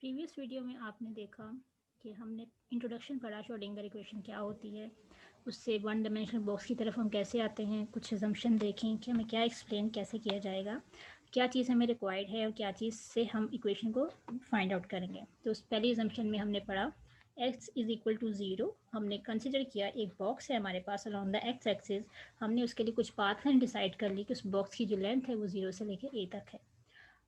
Previous video में आपने देखा कि हमने इंट्रोडक्शन पढ़ा श्रोडिंगर इक्वेशन क्या होती है, उससे वन डायमेंशनल बॉक्स की तरफ हम कैसे आते हैं, कुछ असम्पशन देखें कि हमें क्या एक्सप्लेन कैसे किया जाएगा, क्या चीज़ हमें रिक्वायर्ड है और क्या चीज़ से हम इक्वेशन को फाइंड आउट करेंगे। तो उस पहली असम्पशन में हमने पढ़ा x इज़ इक्वल टू 0। हमने कंसिडर किया एक बॉक्स है हमारे पास अलॉन्ग द एक्स एक्सिस, हमने उसके लिए कुछ पाथ लाइन डिसाइड कर ली कि उस बॉक्स की जो लेंथ है वो 0 से लेकर a तक है।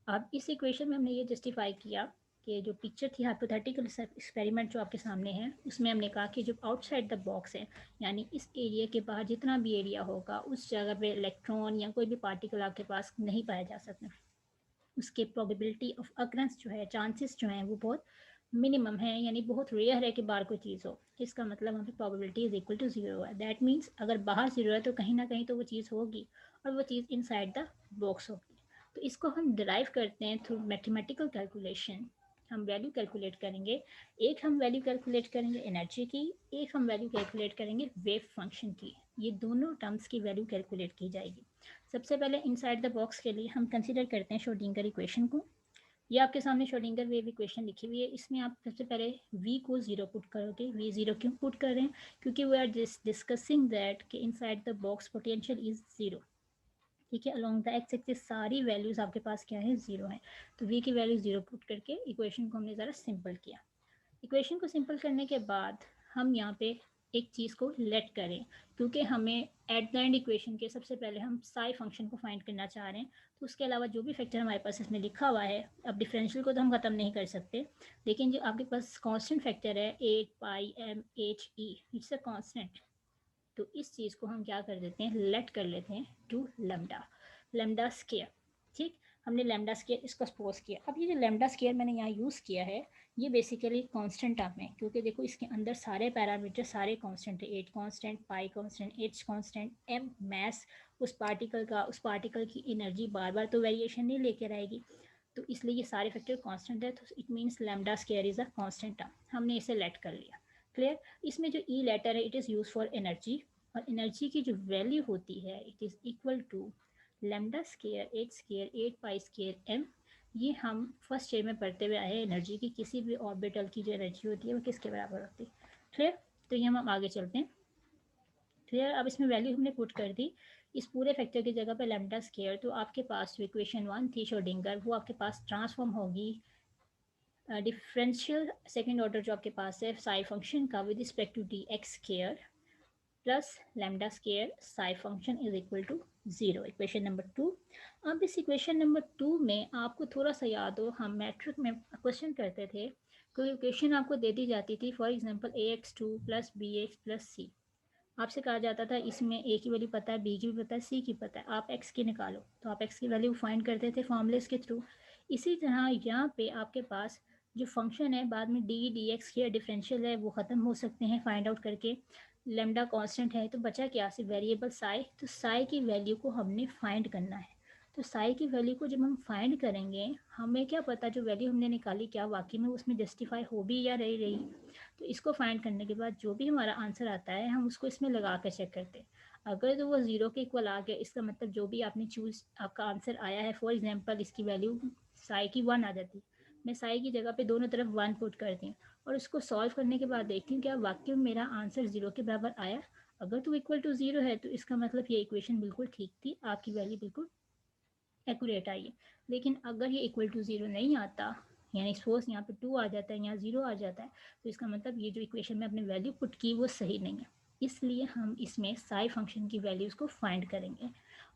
अब इस इक्वेशन में हमने ये जस्टिफाई किया कि जो पिक्चर थी हाइपोथेटिकल एक्सपेरिमेंट जो आपके सामने है, उसमें हमने कहा कि जो आउटसाइड द बॉक्स है, यानी इस एरिया के बाहर जितना भी एरिया होगा उस जगह पे इलेक्ट्रॉन या कोई भी पार्टिकल आपके पास नहीं पाया जा सकता। उसके प्रोबेबिलिटी ऑफ अकरेंस जो है, चांसेस जो हैं वो बहुत मिनिमम है, यानी बहुत रेयर है कि बाहर कोई चीज़ हो। इसका मतलब वहाँ पे प्रोबेबिलिटी इज इक्वल टू 0 है। दैट मीन्स अगर बाहर 0 है तो कहीं ना कहीं तो वो चीज़ होगी और वो चीज़ इनसाइड द बॉक्स होगी। तो इसको हम डिराइव करते हैं थ्रू मैथमेटिकल कैलकुलेशन। हम वैल्यू कैलकुलेट करेंगे। एक हम वैल्यू कैलकुलेट करेंगे एनर्जी की, एक हम वैल्यू कैलकुलेट करेंगे वेव फंक्शन की। ये दोनों टर्म्स की वैल्यू कैलकुलेट की जाएगी। सबसे पहले इनसाइड द बॉक्स के लिए हम कंसीडर करते हैं श्रोडिंगर इक्वेशन को। ये आपके सामने श्रोडिंगर वेव इक्वेशन लिखी हुई है। इसमें आप सबसे पहले v को 0 पुट करोगे। v 0 क्यों पुट कर रहे हैं? क्योंकि वी आर डिस्कसिंग दैट कि inside the box potential is 0। ठीक है, अलोंग द एक्स एक्सिस सारी वैल्यूज आपके पास क्या है? 0 है। तो v की वैल्यू 0 पुट करके इक्वेशन को हमने ज़रा सिंपल किया। इक्वेशन को सिंपल करने के बाद हम यहाँ पे एक चीज़ को लेट करें, क्योंकि हमें एट द एंड इक्वेशन के सबसे पहले हम साई फंक्शन को फाइंड करना चाह रहे हैं। तो उसके अलावा जो भी फैक्टर हमारे पास इसमें लिखा हुआ है, अब डिफरेंशियल को तो हम ख़त्म नहीं कर सकते, लेकिन जो आपके पास कांस्टेंट फैक्टर है 8 pi M H E, it's a constant. तो इस चीज़ को हम क्या कर देते हैं, लेट कर लेते हैं टू लेमडा, लेमडा स्केयर। ठीक, हमने लेमडा स्केयर इसको सपोज किया। अब ये जो लेमडा स्केयर मैंने यहाँ यूज़ किया है, ये बेसिकली कांस्टेंट टर्म है, क्योंकि देखो इसके अंदर सारे पैरामीटर सारे कांस्टेंट है। 8 constant, pi constant, H constant, M mass उस पार्टिकल का, उस पार्टिकल की एनर्जी बार बार तो वेरिएशन नहीं लेकर आएगी, तो इसलिए ये सारे फैक्टर कांस्टेंट है। तो it means lambda square is a constant term. हमने इसे लेट कर लिया। क्लियर? इसमें जो ई लेटर है it is use for energy, और एनर्जी की जो वैल्यू होती है it is equal to lambda square 8 square 8 pi square M. ये हम फर्स्ट ईयर में पढ़ते हुए आए हैं, एनर्जी की किसी भी ऑर्बिटल की जो एनर्जी होती है वो किसके बराबर होती है। क्लियर? तो ये हम आगे चलते हैं। क्लियर? अब इसमें वैल्यू हमने पुट कर दी इस पूरे फैक्टर की जगह पे लेमडा स्केयर। तो आपके पास जो इक्वेशन 1 थी श्रोडिंगर, वो आपके पास ट्रांसफॉर्म होगी डिफरेंशियल सेकेंड ऑर्डर जो आपके पास है साई फंक्शन का with respect to D X square plus lambda square psi function is equal to 0, equation number 2। अब इस इक्वेशन नंबर 2 में आपको थोड़ा सा याद हो, हम मैट्रिक में क्वेश्चन करते थे, कोई इक्वेशन आपको दे दी जाती थी, for example ax2 plus B X plus C. आपसे कहा जाता था इसमें a की वैल्यू पता है, b की भी पता है, c की पता है, आप x की निकालो। तो आप x की वैल्यू फाइंड करते थे फॉर्मूलेस के थ्रू। इसी तरह यहाँ पे आपके पास जो फंक्शन है बाद में डी डी एक्स के डिफरेंशियल है वो ख़त्म हो सकते हैं फाइंड आउट करके। लेमडा कांस्टेंट है तो बचा क्या? सिर्फ वेरिएबल साई। तो साई की वैल्यू को हमने फाइंड करना है। तो साई की वैल्यू को जब हम फाइंड करेंगे, हमें क्या पता जो वैल्यू हमने निकाली क्या वाकई में उसमें जस्टिफाई हो भी या रही। तो इसको फाइंड करने के बाद जो भी हमारा आंसर आता है हम उसको इसमें लगा कर चेक करते हैं। अगर तो वो 0 के इक्वल आ गया, इसका मतलब जो भी आपने चूज आपका आंसर आया है, फॉर एग्जाम्पल इसकी वैल्यू साई की 1 आ जाती, मैं साई की जगह पे दोनों तरफ 1 पुट करती हूँ और उसको सॉल्व करने के बाद देखती हूँ क्या वाकई में मेरा आंसर 0 के बराबर आया। अगर तो इक्वल टू 0 है तो इसका मतलब ये इक्वेशन बिल्कुल ठीक थी, आपकी वैल्यू बिल्कुल एक्यूरेट आई है। लेकिन अगर ये इक्वल टू 0 नहीं आता, यानी सपोज यहाँ पे 2 आ जाता है, यहाँ 0 आ जाता है, तो इसका मतलब ये जो इक्वेशन में अपने वैल्यू पुट की वो सही नहीं है। इसलिए हम इसमें साई फंक्शन की वैल्यूज़ को फाइंड करेंगे।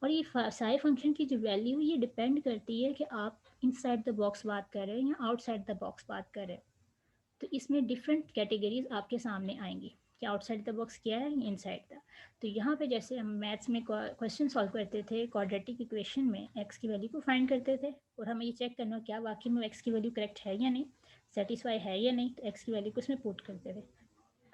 और ये साई फंक्शन की जो वैल्यू ये डिपेंड करती है कि आप इनसाइड द बॉक्स बात कर रहे हैं या आउटसाइड द बॉक्स बात कर रहे हैं। तो इसमें डिफरेंट कैटेगरीज आपके सामने आएंगी कि आउटसाइड द बॉक्स क्या है, इनसाइड द। तो यहाँ पे जैसे हम मैथ्स में क्वेश्चन सॉल्व करते थे क्वाड्रेटिक इक्वेशन में, एक्स की वैल्यू को फाइंड करते थे और हमें ये चेक करना क्या वाकई में एक्स की वैल्यू करेक्ट है या नहीं, सेटिस्फाई है या नहीं, तो एक्स की वैल्यू को इसमें पुट करते थे।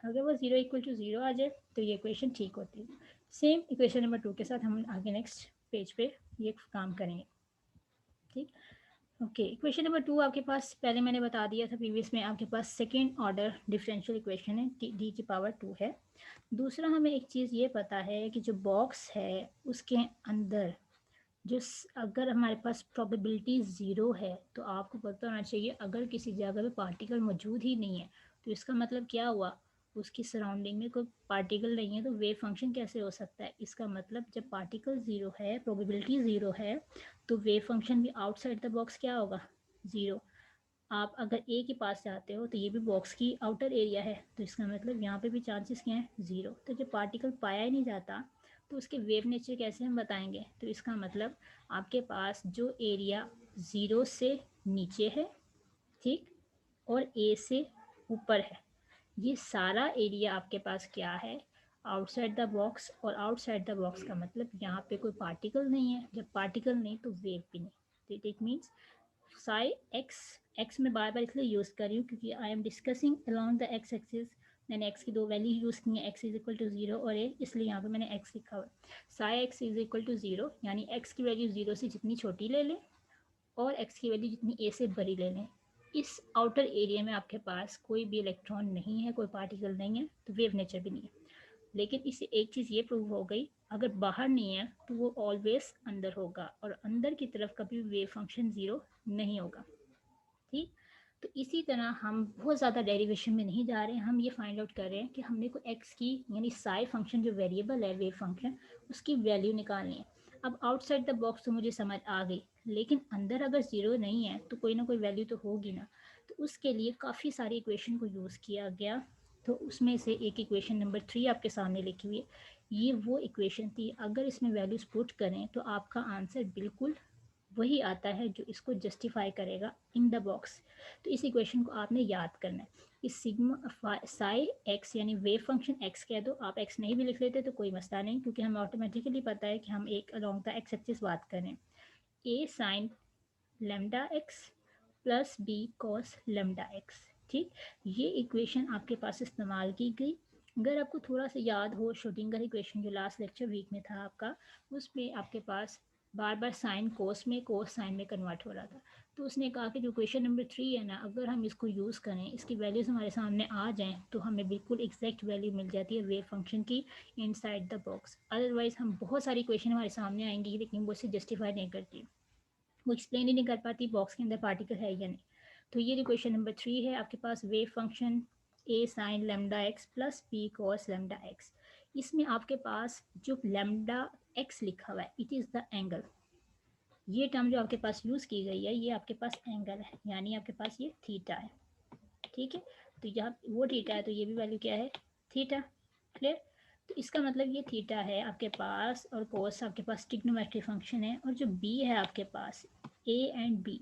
अगर वो 0 इक्वल टू 0 आ जाए तो ये इक्वेशन ठीक होती है। सेम इक्वेशन नंबर 2 के साथ हम आगे नेक्स्ट पेज पे ये काम करेंगे। ठीक, ओके। इक्वेशन नंबर 2 आपके पास पहले मैंने बता दिया था प्रीवियस में, आपके पास सेकेंड ऑर्डर डिफरेंशियल इक्वेशन है, डी की पावर 2 है। दूसरा हमें एक चीज़ ये पता है कि जो बॉक्स है उसके अंदर अगर हमारे पास प्रोबेबिलिटी ज़ीरो है तो आपको पता होना चाहिए अगर किसी जगह पे पार्टिकल मौजूद ही नहीं है तो इसका मतलब क्या हुआ, उसकी सराउंडिंग में कोई पार्टिकल नहीं है तो वेव फंक्शन कैसे हो सकता है। इसका मतलब जब पार्टिकल ज़ीरो है, प्रोबेबिलिटी ज़ीरो है, तो वेव फंक्शन भी आउटसाइड द बॉक्स क्या होगा, ज़ीरो। आप अगर ए के पास जाते हो तो ये भी बॉक्स की आउटर एरिया है, तो इसका मतलब यहाँ पे भी चांसेस क्या हैं, ज़ीरो। तो जब पार्टिकल पाया ही नहीं जाता तो उसके वेव नेचर कैसे हम बताएंगे। तो इसका मतलब आपके पास जो एरिया ज़ीरो से नीचे है, ठीक, और ए से ऊपर है, ये सारा एरिया आपके पास क्या है, आउटसाइड द बॉक्स। और आउटसाइड द बॉक्स का मतलब यहाँ पे कोई पार्टिकल नहीं है, जब पार्टिकल नहीं तो वेव भी नहीं। तो it means psi X, X में बार बार इसलिए यूज़ कर रही हूँ क्योंकि I am discussing along the X axis. मैंने एक्स की दो वैल्यू यूज़ की हैं, X is equal to zero और ए, इसलिए यहाँ पे मैंने एक्स लिखा हुआ है। Psi X is equal to zero, यानी एक्स की वैल्यू ज़ीरो से जितनी छोटी ले लें और एक्स की वैल्यू जितनी ए से बड़ी ले लें। इस आउटर एरिया में आपके पास कोई भी इलेक्ट्रॉन नहीं है, कोई पार्टिकल नहीं है, तो वेव नेचर भी नहीं है। लेकिन इससे एक चीज़ ये प्रूव हो गई, अगर बाहर नहीं है तो वो ऑलवेज अंदर होगा और अंदर की तरफ कभी वेव फंक्शन ज़ीरो नहीं होगा, ठीक। तो इसी तरह हम बहुत ज़्यादा डेरिवेशन में नहीं जा रहे हैं, हम ये फाइंड आउट कर रहे हैं कि हमने को एक्स की यानी साई फंक्शन जो वेरिएबल है वेव फंक्शन, उसकी वैल्यू निकालनी है। अब आउटसाइड द बॉक्स तो मुझे समझ आ गई, लेकिन अंदर अगर ज़ीरो नहीं है तो कोई ना कोई वैल्यू तो होगी ना। तो उसके लिए काफ़ी सारी इक्वेशन को यूज़ किया गया, तो उसमें से एक इक्वेशन नंबर 3 आपके सामने लिखी हुई है। ये वो इक्वेशन थी, अगर इसमें वैल्यूज़ पुट करें तो आपका आंसर बिल्कुल वही आता है जो इसको जस्टिफाई करेगा इन द बॉक्स। तो इस इक्वेशन को आपने याद करना है। इस सिग्मा साई एक्स यानी वेव फंक्शन एक्स कह दो, आप एक्स नहीं भी लिख लेते तो कोई मसला नहीं, क्योंकि हमें ऑटोमेटिकली पता है कि हम एक अलॉन्ग द एक्स एक्सिस बात करें। A sine lambda X plus B cos lambda X, ठीक। ये इक्वेशन आपके पास इस्तेमाल की गई। अगर आपको थोड़ा सा याद हो, श्रोडिंगर इक्वेशन जो लास्ट लेक्चर वीक में था आपका, उसमें आपके पास बार बार साइन कोस में, कोस साइन में कन्वर्ट हो रहा था। तो उसने कहा कि जो क्वेश्चन नंबर 3 है ना, अगर हम इसको यूज़ करें, इसकी वैल्यूज़ हमारे सामने आ जाएं तो हमें बिल्कुल एग्जैक्ट वैल्यू मिल जाती है वेव फंक्शन की इनसाइड द बॉक्स। अदरवाइज हम बहुत सारी क्वेश्चन हमारे सामने आएंगी लेकिन वो इसे जस्टिफाई नहीं करती, वो एक्सप्लेन ही नहीं कर पाती बॉक्स के अंदर पार्टिकल है या नहीं। तो ये जो क्वेश्चन नंबर 3 है आपके पास, wave function A sine lambda X plus B cos lambda X, इसमें आपके पास जो लेमडा एक्स लिखा हुआ है इट इज़ द एंगल। ये टर्म जो आपके पास यूज़ की गई है ये आपके पास एंगल है, यानी आपके पास ये थीटा है, ठीक है। तो यहाँ वो थीटा है तो ये भी वैल्यू क्या है, थीटा, क्लियर। तो इसका मतलब ये थीटा है आपके पास और कोस आपके पास ट्रिग्नोमेट्रिक फंक्शन है, और जो बी है आपके पास A and B,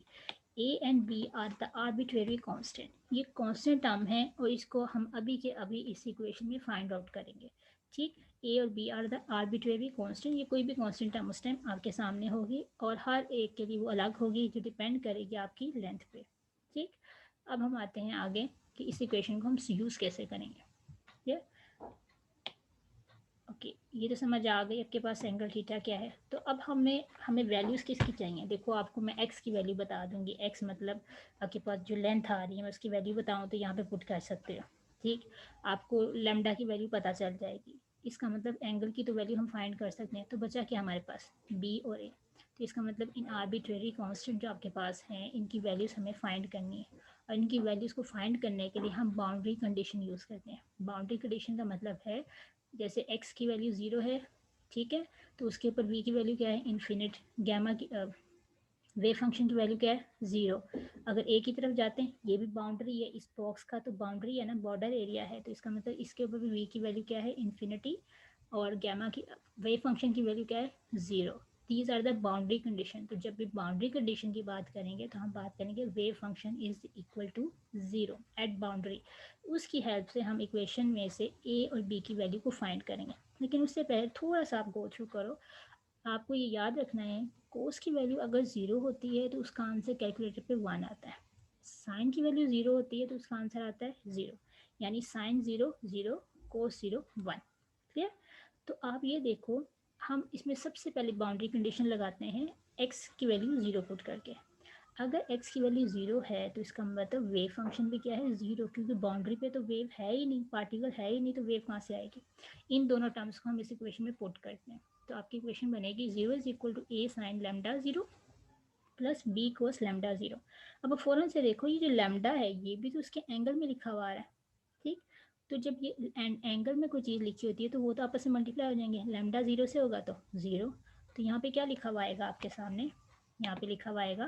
A and B are the arbitrary constant, ये कांस्टेंट टर्म है और इसको हम अभी के अभी इस इक्वेशन में फाइंड आउट करेंगे, ठीक। ए और B are the arbitrary constant, ये कोई भी कांस्टेंट टर्म उस टाइम आपके सामने होगी और हर एक के लिए वो अलग होगी जो डिपेंड करेगी आपकी लेंथ पे, ठीक। अब हम आते हैं आगे कि इस इक्वेशन को हम यूज़ कैसे करेंगे, ठीक। ओके, ये तो समझ आ गई आपके पास एंगल थीटा क्या है। तो अब हमें वैल्यूज़ किसकी चाहिए। देखो आपको मैं एक्स की वैल्यू बता दूंगी, एक्स मतलब आपके पास जो लेंथ आ रही है मैं उसकी वैल्यू बताऊँ तो यहाँ पे पुट कर सकते हो, ठीक। आपको लेमडा की वैल्यू पता चल जाएगी, इसका मतलब एंगल की तो वैल्यू हम फाइंड कर सकते हैं। तो बचा क्या हमारे पास, बी और ए। तो इसका मतलब इन आर्बिट्रेरी कांस्टेंट जो आपके पास हैं इनकी वैल्यूज़ हमें फाइंड करनी है, और इनकी वैल्यूज़ को फाइंड करने के लिए हम बाउंड्री कंडीशन यूज़ करते हैं। बाउंड्री कंडीशन का मतलब है जैसे x की वैल्यू ज़ीरो है, ठीक है, तो उसके ऊपर v की वैल्यू क्या है, इन्फिनिट। गैमा की वेव फंक्शन की वैल्यू क्या है, ज़ीरो। अगर a की तरफ जाते हैं, ये भी बाउंड्री है इस बॉक्स का, तो बाउंड्री है ना, बॉर्डर एरिया है, तो इसका मतलब इसके ऊपर भी v की वैल्यू क्या है, इन्फिनिटी, और गैमा की वेव फंक्शन की वैल्यू क्या है, zero. These are the boundary condition. तो जब भी बाउंड्री कंडीशन की बात करेंगे तो हम बात करेंगे wave function is equal to zero at boundary. उसकी हेल्प से हम इक्वेशन में से ए और बी की वैल्यू को फाइंड करेंगे। लेकिन उससे पहले थोड़ा सा आप गो थ्रू करो, आपको ये याद रखना है कोस की वैल्यू अगर ज़ीरो होती है तो उसका आंसर कैलकुलेटर पे वन आता है। साइन की वैल्यू ज़ीरो होती है तो उसका आंसर आता है ज़ीरो, यानी साइन ज़ीरो ज़ीरो, कोस ज़ीरो वन, क्लियर। तो आप ये देखो, हम इसमें सबसे पहले बाउंड्री कंडीशन लगाते हैं एक्स की वैल्यू ज़ीरो पुट करके। अगर x की वैल्यू ज़ीरो है तो इसका मतलब वेव फंक्शन भी क्या है, ज़ीरो, क्योंकि बाउंड्री पे तो वेव है ही नहीं, पार्टिकल है ही नहीं, तो वेव कहाँ से आएगी। इन दोनों टर्म्स को हम इस इक्वेशन में पुट करते हैं। तो आपकी इक्वेशन बनेगी 0 is equal to A sine lambda 0 plus B cos lambda 0। अब फ़ौरन से देखो ये जो लैम्डा है ये भी तो उसके एंगल में लिखा हुआ है, ठीक। तो जब ये एंगल में कोई चीज़ लिखी होती है तो वो तो आपस में मल्टीप्लाई हो जाएंगे, लैम्डा 0 से होगा तो 0। तो यहाँ पे क्या लिखा हुआ आएगा आपके सामने, यहाँ पे लिखा हुआ आएगा,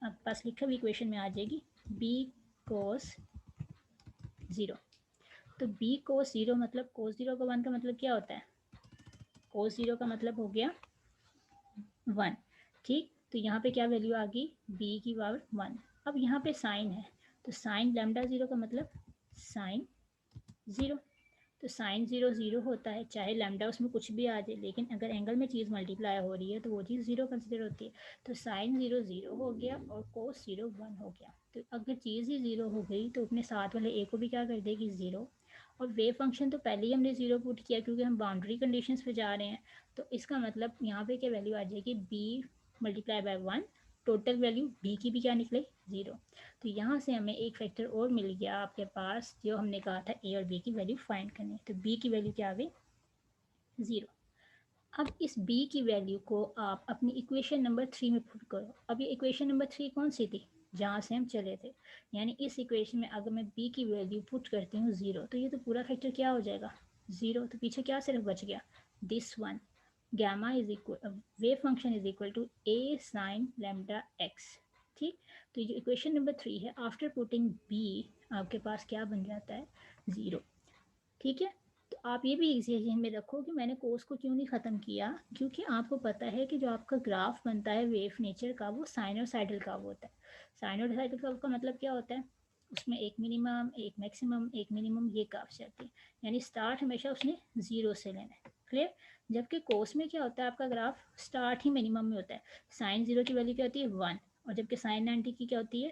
आपके पास लिखा हुआ इक्वेशन में आ जाएगी बी कोस 0। तो बी कोस 0 मतलब कोस 0 का 1 का मतलब क्या होता है, कोस 0 का मतलब हो गया 1, ठीक। तो यहाँ पे क्या वैल्यू आ गई, बी की पावर 1। अब यहाँ पे साइन है, तो साइन लैम्डा 0 का मतलब साइन 0। तो साइन 0 0 होता है, चाहे लैम्डा उसमें कुछ भी आ जाए, लेकिन अगर एंगल में चीज़ मल्टीप्लाई हो रही है तो वो चीज़ 0 कंसिडर होती है। तो साइन 0 0 हो गया और कोस 0 1 हो गया। तो अगर चीज़ ही 0 हो गई तो अपने साथ वाले ए को भी क्या कर देगी 0। और वेव फंक्शन तो पहले ही हमने 0 पुट किया क्योंकि हम बाउंड्री कंडीशंस पे जा रहे हैं। तो इसका मतलब यहाँ पे क्या वैल्यू आ जाएगी, B multiply by 1, total value B की भी क्या निकले 0। तो यहाँ से हमें एक फैक्टर और मिल गया आपके पास, जो हमने कहा था ए और बी की वैल्यू फाइंड करनी। तो बी की वैल्यू क्या आ गई 0। अब इस बी की वैल्यू को आप अपनी इक्वेशन नंबर 3 में पुट करो। अब ये इक्वेशन नंबर 3 कौन सी थी, जहाँ से हम चले थे, यानी इस इक्वेशन में अगर मैं बी की वैल्यू पुट करती हूँ 0 तो ये तो पूरा फैक्टर क्या हो जाएगा 0। तो पीछे क्या सिर्फ बच गया this one, gamma is equal, wave function is equal to A sine lambda X, ठीक। तो ये जो इक्वेशन नंबर 3 है आफ्टर पुटिंग बी आपके पास क्या बन जाता है 0, ठीक है। तो आप ये भी इसी जहन में रखो कि मैंने कोर्स को क्यों नहीं ख़त्म किया, क्योंकि आपको पता है कि जो आपका ग्राफ बनता है वेव नेचर का वो साइनोसाइडल कर्व होता है। साइनोसाइडल कर्व का मतलब क्या होता है, उसमें एक मिनिमम एक मैक्सिमम एक मिनिमम ये कर्व्स जाती है, यानी स्टार्ट हमेशा उसने 0 से लेना है, क्लियर। जबकि कोर्स में क्या होता है, आपका ग्राफ स्टार्ट ही मिनिमम में होता है। साइन 0 की वैल्यू क्या होती है 1, और जबकि साइन 90 की क्या होती है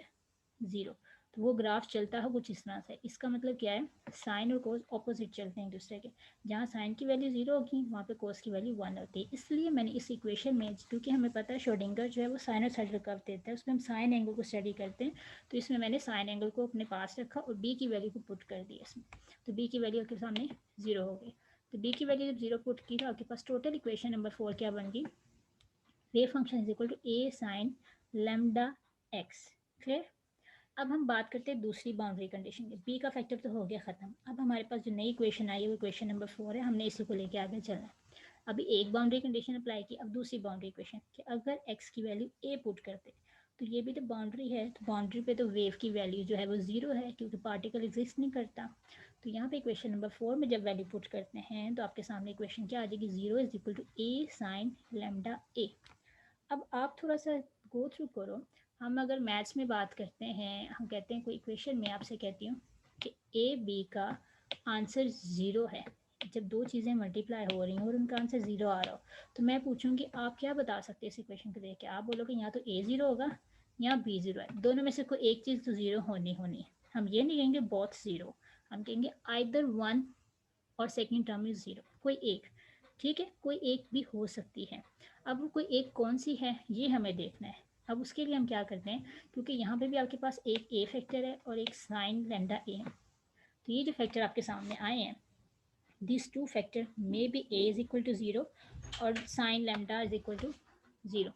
0। तो वो ग्राफ चलता है कुछ इस तरह से। इसका मतलब क्या है, साइन और कोस ऑपोजिट चलते हैं एक दूसरे के। जहाँ साइन की वैल्यू 0 होगी वहाँ पे कोस की वैल्यू 1 होती है। इसलिए मैंने इस इक्वेशन में, क्योंकि हमें पता है श्रोडिंगर जो है वो साइनोसाइडल कर्व देता है, उसमें हम साइन एंगल को स्टडी करते हैं, तो इसमें मैंने साइन एंगल को अपने पास रखा और बी की वैल्यू को पुट कर दिया इसमें। तो बी की वैल्यू आपके सामने 0 हो गई। तो बी की वैल्यू जब 0 पुट की तो आपके पास टोटल इक्वेशन नंबर 4 क्या बन गई, wave function is equal to A sine lambda X, clear. अब हम बात करते हैं दूसरी बाउंड्री कंडीशन की। बी का फैक्टर तो हो गया ख़त्म। अब हमारे पास जो नई इक्वेशन आई है वो इक्वेशन नंबर 4 है, हमने इसी को लेके आगे चलना है। अभी एक बाउंड्री कंडीशन अप्लाई की, अब दूसरी बाउंड्री इक्वेशन कि अगर x की वैल्यू a पुट करते तो ये भी तो बाउंड्री है, तो बाउंड्री पे तो वेव की वैल्यू जो है वो 0 है क्योंकि पार्टिकल एग्जिस्ट नहीं करता। तो यहाँ पे इक्वेशन नंबर 4 में जब वैल्यू पुट करते हैं तो आपके सामने इक्वेशन क्या आ जाएगी, 0 is equal to A sine lambda A. अब आप थोड़ा सा गो थ्रू करो। हम अगर मैथ्स में बात करते हैं, हम कहते हैं कोई इक्वेशन में आपसे कहती हूँ कि ए बी का आंसर 0 है, जब दो चीज़ें मल्टीप्लाई हो रही हैं और उनका आंसर 0 आ रहा हो, तो मैं पूछूंगी आप क्या बता सकते हैं इस इक्वेशन को देख के। आप बोलोगे या तो ए 0 होगा या बी 0 है, दोनों में से कोई एक चीज़ तो 0 होनी होनी है। हम ये नहीं कहेंगे बोथ 0, हम कहेंगे आइदर वन और सेकेंड टर्म इज 0, कोई एक, ठीक है, कोई एक भी हो सकती है। अब वो कोई एक कौन सी है ये हमें देखना है। अब उसके लिए हम क्या करते हैं, क्योंकि यहाँ पे भी आपके पास एक ए फैक्टर है और एक साइन लैम्डा ए है, तो ये जो फैक्टर आपके सामने आए हैं, this two factor may be A is equal to 0 और sine lambda is equal to 0।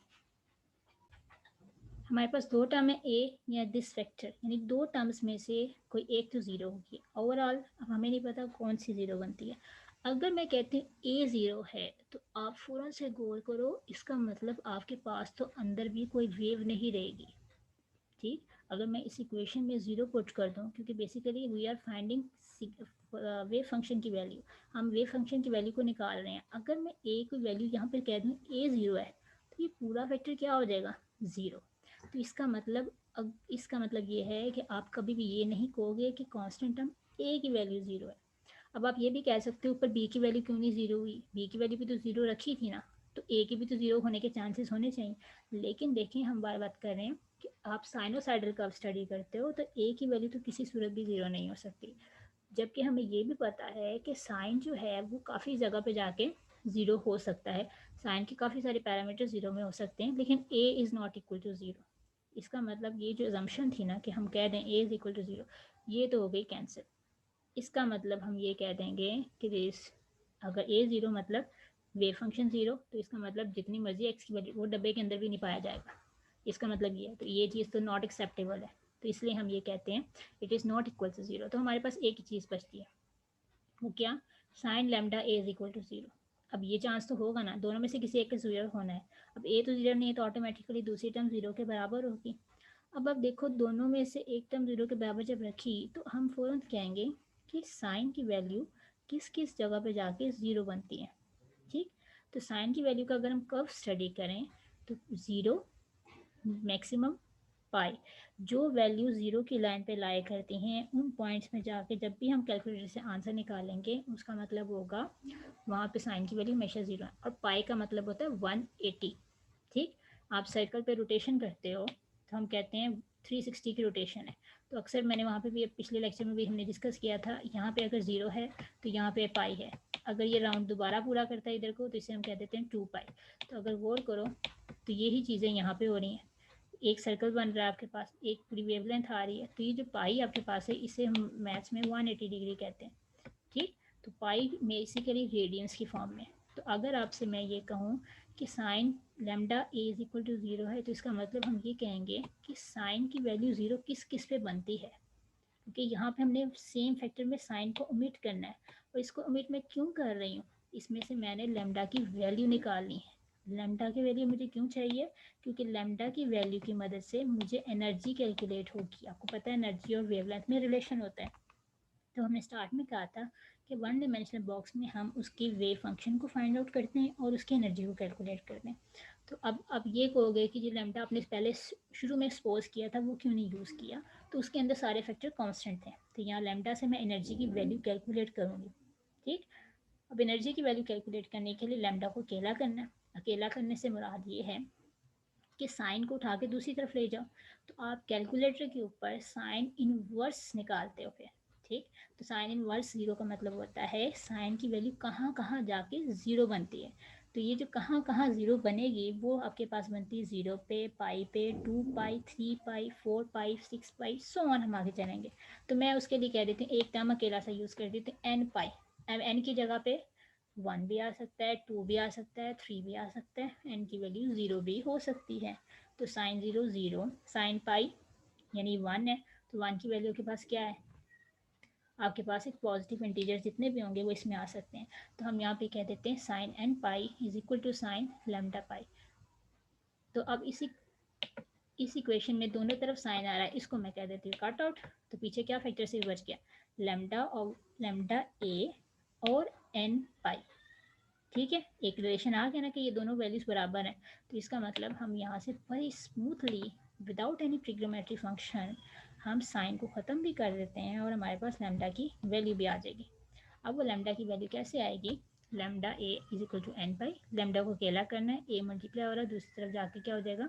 हमारे पास दो टर्म है ए या दिस फैक्टर, यानी दो टर्म्स में से कोई एक तो 0 होगी ओवरऑल। अब हमें नहीं पता कौन सी 0 बनती है। अगर मैं कहती हूँ ए 0 है तो आप फ़ौरन से गौर करो, इसका मतलब आपके पास तो अंदर भी कोई वेव नहीं रहेगी, ठीक। अगर मैं इस इक्वेशन में 0 पुट कर दूँ, क्योंकि basically we are finding wave function की वैल्यू, हम वेव फंक्शन की वैल्यू को निकाल रहे हैं। अगर मैं ए की वैल्यू यहाँ पर कह दूँ ए 0 है तो ये पूरा फैक्टर क्या हो जाएगा 0। तो इसका मतलब, अब इसका मतलब ये है कि आप कभी भी ये नहीं कहोगे कि कांस्टेंट टर्म ए की वैल्यू 0 है। अब आप ये भी कह सकते हो ऊपर बी की वैल्यू क्यों नहीं 0 हुई, बी की वैल्यू भी तो 0 रखी थी ना, तो ए की भी तो 0 होने के चांसेस होने चाहिए। लेकिन देखिए हम बार बात कर रहे हैं कि आप साइनोसाइडल कर्व स्टडी करते हो तो ए की वैल्यू तो किसी सूरत भी 0 नहीं हो सकती। जबकि हमें ये भी पता है कि साइन जो है वो काफ़ी जगह पे जाके 0 हो सकता है, साइन के काफ़ी सारे पैरामीटर 0 में हो सकते हैं, लेकिन A is not equal to 0। इसका मतलब ये जो अजम्पशन थी ना कि हम कह दें ए इज़ इक्वल टू 0, ये तो हो गई कैंसिल। इसका मतलब हम ये कह देंगे कि दिस अगर ए ज़ीरो मतलब वेव फंक्शन ज़ीरो, तो इसका मतलब जितनी मर्जी एक्स की वैल्यू वो डब्बे के अंदर भी नहीं पाया जाएगा, इसका मतलब ये है। तो ये चीज़ तो नॉट एक्सेप्टेबल है, तो इसलिए हम ये कहते हैं it is not equal to zero. तो हमारे पास एक ही चीज़ बचती है, वो क्या, sine lambda A is equal to zero. अब ये चांस तो होगा ना, दोनों में से किसी एक का ज़ीरो होना है। अब ए तो ज़ीरो नहीं है, तो ऑटोमेटिकली दूसरी टर्म ज़ीरो के बराबर होगी। अब देखो, दोनों में से एक टर्म ज़ीरो के बराबर जब रखी, तो हम फ़ौरन कहेंगे कि साइन की वैल्यू किस किस जगह पे जाके ज़ीरो बनती है। ठीक, तो साइन की वैल्यू का अगर हम कर्व स्टडी करें, तो ज़ीरो, मैक्सिमम, पाई, जो वैल्यू ज़ीरो की लाइन पे लाया करती हैं, उन पॉइंट्स में जाके जब भी हम कैलकुलेटर से आंसर निकालेंगे, उसका मतलब होगा वहाँ पे साइन की वैल्यू हमेशा ज़ीरो है। और पाई का मतलब होता है 180। ठीक, आप सर्कल पे रोटेशन करते हो, तो हम कहते हैं 360 की रोटेशन है। तो अक्सर मैंने वहाँ पे भी, पिछले लेक्चर में भी हमने डिस्कस किया था, यहाँ पे अगर ज़ीरो है तो यहाँ पे पाई है। अगर ये राउंड दोबारा पूरा करता है इधर को, तो इसे हम कह देते हैं 2 पाई। तो अगर गौर करो, तो यही चीज़ें यहाँ पे हो रही हैं। एक सर्कल बन रहा है आपके पास, एक पूरी वेवलेंथ आ रही है, तो ये जो पाई आपके पास है, इसे हम मैथ्स में 180 डिग्री कहते हैं। ठीक, तो पाई बेसिकली रेडियंस की फॉर्म में। तो अगर आपसे मैं ये कहूँ कि sine lambda A is equal to zero है, तो इसका मतलब हम ये कहेंगे कि साइन की वैल्यू ज़ीरो किस किस पे बनती है, क्योंकि यहाँ पे हमने सेम फैक्टर में साइन को ओमिट करना है। और इसको ओमिट मैं क्यों कर रही हूँ, इसमें से मैंने लेमडा की वैल्यू निकालनी है। लेमडा की वैल्यू मुझे क्यों चाहिए, क्योंकि लेमडा की वैल्यू की मदद से मुझे एनर्जी कैलकुलेट होगी। आपको पता है एनर्जी और वेवलेंथ में रिलेशन होता है। तो हमने स्टार्ट में कहा था कि वन डिमेंशनल बॉक्स में हम उसकी वेव फंक्शन को फाइंड आउट करते हैं और उसकी एनर्जी को कैलकुलेट करते हैं। तो अब ये कहोगे कि जो लैम्डा आपने पहले शुरू में एक्सपोज किया था, वो क्यों नहीं यूज़ किया, तो उसके अंदर सारे फैक्टर कांस्टेंट थे। तो यहाँ लैम्डा से मैं एनर्जी की वैल्यू कैलकुलेट करूँगी। ठीक, अब एनर्जी की वैल्यू कैलकुलेट करने के लिए लैम्डा को अकेला करना है। अकेला करने से मुराद ये है कि साइन को उठा के दूसरी तरफ ले जाओ, तो आप कैलकुलेटर के ऊपर साइन इनवर्स निकालते हो फिर। ठीक, तो साइन इनवर्स ज़ीरो का मतलब होता है साइन की वैल्यू कहाँ कहाँ जाके ज़ीरो बनती है। तो ये जो कहाँ कहाँ ज़ीरो बनेगी, वो आपके पास बनती है ज़ीरो पे, पाई पे, 2 पाई, 3 पाई, 4 पाई, 6 पाई, सो ऑन हम आगे चलेंगे। तो मैं उसके लिए कह देती हूँ एक टर्म अकेला सा यूज़ कर देती हूँ, एन पाई। अब एन की जगह पे 1 भी आ सकता है, 2 भी आ सकता है, 3 भी आ सकता है, एन की वैल्यू 0 भी हो सकती है। तो sine zero zero, sine pi यानी 1 है, तो 1 की वैल्यू के पास क्या है, आपके पास एक पॉजिटिव इंटीजर जितने भी होंगे वो इसमें आ सकते हैं। तो हम यहाँ पे कह देते हैं sine N pi is equal to sine lambda pi. तो अब इस इक्वेशन में दोनों तरफ साइन आ रहा है, इसको मैं कह देती हूँ कट आउट। तो पीछे क्या फैक्टर से बच गया, लेमडा और लेमडा ए और एन पाई। ठीक है, एक रिलेशन आ गया ना कि ये दोनों वैल्यूज बराबर हैं। तो इसका मतलब हम यहाँ से बड़ी smoothly without any trigonometry function हम साइन को ख़त्म भी कर देते हैं और हमारे पास लैम्डा की वैल्यू भी आ जाएगी। अब वो लैम्डा की वैल्यू कैसे आएगी, lambda A is equal to N pi. Lambda को अकेला करना है, ए मल्टीप्लाई हो रहा है, दूसरी तरफ जाके क्या हो जाएगा,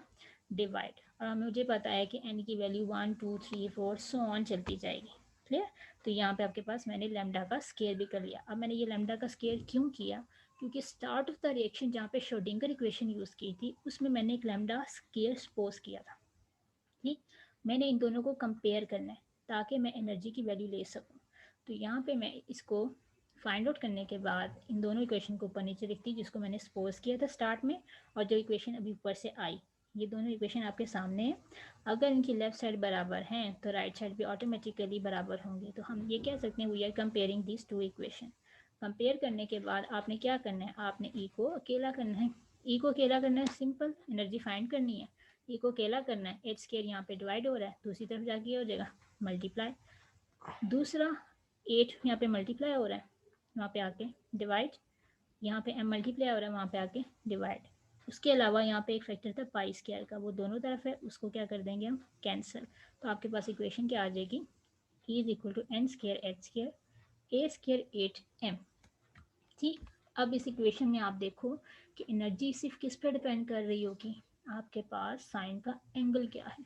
डिवाइड। और हमें मुझे पता है कि एन की वैल्यू 1 2 3 4 सो ऑन चलती जाएगी। क्लियर, तो यहाँ पे आपके पास मैंने लैम्डा का स्केयर भी कर लिया। अब मैंने ये लैम्डा का स्केयर क्यों किया, क्योंकि स्टार्ट ऑफ द रिएक्शन जहाँ पे श्रोडिंगर इक्वेशन यूज़ की थी, उसमें मैंने एक लैम्डा स्केयर सपोज किया था। ठीक, मैंने इन दोनों को कंपेयर करना है ताकि मैं एनर्जी की वैल्यू ले सकूँ। तो यहाँ पे मैं इसको फाइंड आउट करने के बाद इन दोनों इक्वेशन को ऊपर नीचे लिखती, जिसको मैंने सपोज किया था स्टार्ट में, और जो इक्वेशन अभी ऊपर से आई, ये दोनों इक्वेशन आपके सामने है। अगर इनकी लेफ्ट साइड बराबर हैं तो राइट साइड भी ऑटोमेटिकली बराबर होंगे। तो हम ये कह सकते हैं we are comparing this to equation. Compare करने के बाद आपने क्या करना है, आपने ई को अकेला करना है। ई को अकेला करना है, सिंपल, एनर्जी फाइंड करनी है, ई को अकेला करना है, एच स्केयर यहाँ पे डिवाइड हो रहा है, दूसरी तरफ जाके हो जाएगा मल्टीप्लाई। दूसरा 8 यहाँ पे मल्टीप्लाई हो रहा है, वहाँ पे आके डिवाइड, यहाँ पे एम मल्टीप्लाई हो रहा है, वहाँ पे आके डिवाइड। उसके अलावा यहाँ पे एक फैक्टर था पाई स्केयर का, वो दोनों तरफ है, उसको क्या कर देंगे हम, कैंसिल। तो आपके पास इक्वेशन क्या आ जाएगी, E is equal to N square H square A square 8m। ठीक, अब इस इक्वेशन में आप देखो कि एनर्जी सिर्फ किस पर डिपेंड कर रही होगी, आपके पास साइन का एंगल क्या है,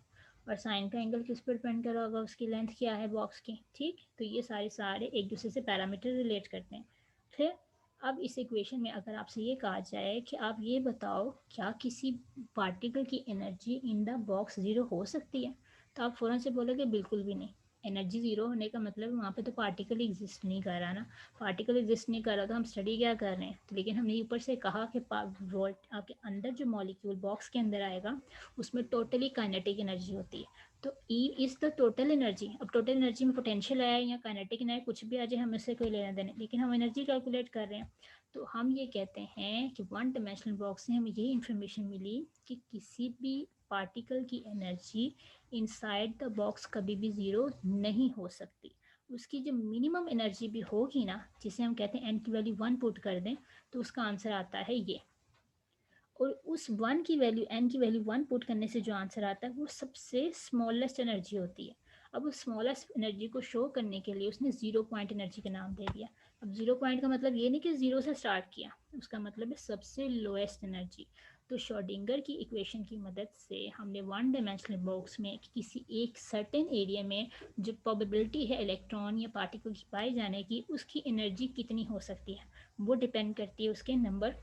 और साइन का एंगल किस पर डिपेंड कर रहा होगा, उसकी लेंथ क्या है बॉक्स की। ठीक, तो ये सारे एक दूसरे से पैरामीटर रिलेट करते हैं। फिर अब इस इक्वेशन में अगर आपसे ये कहा जाए कि आप ये बताओ क्या किसी पार्टिकल की energy in the box zero हो सकती है, तो आप फ़ौरन से बोलोगे बिल्कुल भी नहीं। एनर्जी ज़ीरो होने का मतलब वहाँ पे तो पार्टिकल एग्जिस्ट नहीं कर रहा ना, पार्टिकल एग्जिस्ट नहीं कर रहा तो हम स्टडी क्या कर रहे हैं। तो लेकिन हमने ऊपर से कहा कि वोल्ट आपके अंदर जो मॉलिक्यूल बॉक्स के अंदर आएगा उसमें टोटली काइनेटिक एनर्जी होती है। तो E is the total energy. अब टोटल एनर्जी में पोटेंशियल आया या काइनेटिक एनर्जी कुछ भी आ जाए हमें इससे कोई लेना देना, लेकिन हम एनर्जी कैलकुलेट कर रहे हैं। तो हम ये कहते हैं कि वन डायमेंशनल बॉक्स से हमें यही इन्फॉर्मेशन मिली कि किसी भी पार्टिकल की एनर्जी इनसाइड द बॉक्स कभी भी ज़ीरो नहीं हो सकती। उसकी जो मिनिमम एनर्जी भी होगी ना, जिसे हम कहते हैं एन की वैल्यू 1 पुट कर दें तो उसका आंसर आता है ये। और उस 1 की वैल्यू एन की वैल्यू 1 पुट करने से जो आंसर आता है वो सबसे स्मॉलेस्ट एनर्जी होती है। अब उस स्मॉलेस्ट एनर्जी को शो करने के लिए उसने ज़ीरो पॉइंट एनर्जी का नाम दे दिया। अब ज़ीरो पॉइंट का मतलब ये नहीं कि ज़ीरो से स्टार्ट किया, उसका मतलब है सबसे लोएस्ट एनर्जी। तो श्रोडिंगर की इक्वेशन की मदद से हमने वन डायमेंशनल बॉक्स में किसी एक सर्टेन एरिया में जो प्रोबेबिलिटी है इलेक्ट्रॉन या पार्टिकल की पाए जाने की, उसकी एनर्जी कितनी हो सकती है वो डिपेंड करती है उसके नंबर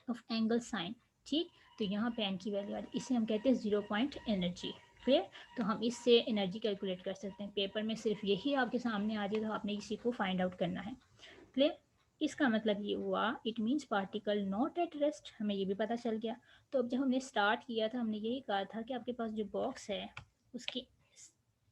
ऑफ एंगल साइन। ठीक, तो यहाँ पे एन की वैल्यू आ रही, इसे हम कहते हैं ज़ीरो पॉइंट एनर्जी। क्लियर, तो हम इससे एनर्जी कैलकुलेट कर सकते हैं। पेपर में सिर्फ यही आपके सामने आ जाए तो आपने इसी को फाइंड आउट करना है। क्लियर, इसका मतलब ये हुआ it means particle not at rest, हमें ये भी पता चल गया। तो अब जब हमने स्टार्ट किया था हमने यही कहा था कि आपके पास जो बॉक्स है उसकी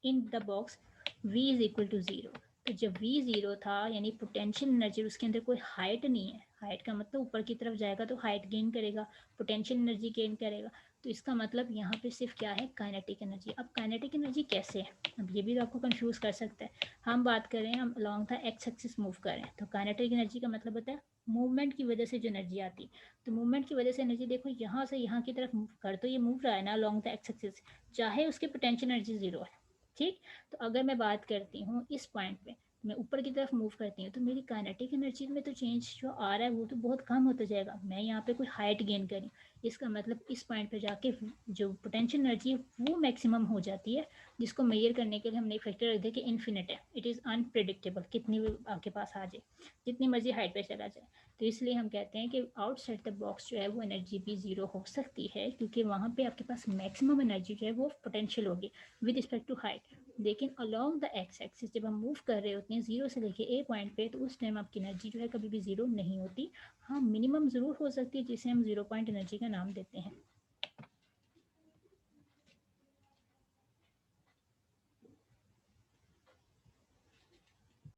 in the box v is equal to zero. तो जब v ज़ीरो था यानी पोटेंशियल एनर्जी उसके अंदर कोई हाइट नहीं है, हाइट का मतलब ऊपर की तरफ जाएगा तो हाइट गेन करेगा, पोटेंशियल एनर्जी गेन करेगा। तो इसका मतलब यहाँ पे सिर्फ क्या है, काइनेटिक एनर्जी। अब काइनेटिक एनर्जी कैसे है, अब ये भी आपको कंफ्यूज कर सकता है। हम बात करें हम along the X axis move करें तो काइनेटिक एनर्जी का मतलब होता है मूवमेंट की वजह से जो एनर्जी आती है। तो मूवमेंट की वजह से एनर्जी देखो यहाँ से यहाँ की तरफ मूव कर तो ये मूव रहा है ना अलोंग द एक्स एक्सिस, चाहे उसकी पोटेंशियल एनर्जी ज़ीरो है। ठीक, तो अगर मैं बात करती हूँ इस पॉइंट पे, मैं ऊपर की तरफ मूव करती हूँ तो मेरी काइनेटिक एनर्जी में तो चेंज जो आ रहा है वो तो बहुत कम होता जाएगा। मैं यहाँ पे कोई हाइट गेन करी, इसका मतलब इस पॉइंट पे जाके जो पोटेंशियल एनर्जी है वो मैक्सिमम हो जाती है, जिसको मेजर करने के लिए हमने एक फैक्टर रख दिया कि इन्फिनिट है, इट इज़ अनप्रिडिक्टेबल, कितनी भी आपके पास आ जाए, जितनी मर्जी हाइट पे चला जाए। तो इसलिए हम कहते हैं कि आउटसाइड द बॉक्स जो है वो एनर्जी भी ज़ीरो हो सकती है, क्योंकि वहाँ पे आपके पास मैक्सिमम एनर्जी जो है वो पोटेंशियल होगी विद रिस्पेक्ट टू हाइट। लेकिन अलोंग द एक्स एक्सिस जब हम मूव कर रहे होते हैं जीरो से लेके ए पॉइंट पे, तो उस टाइम आपकी एनर्जी जो है कभी भी ज़ीरो नहीं होती। हाँ, मिनिमम ज़रूर हो सकती है जिसे हम ज़ीरो पॉइंट एनर्जी का नाम देते हैं।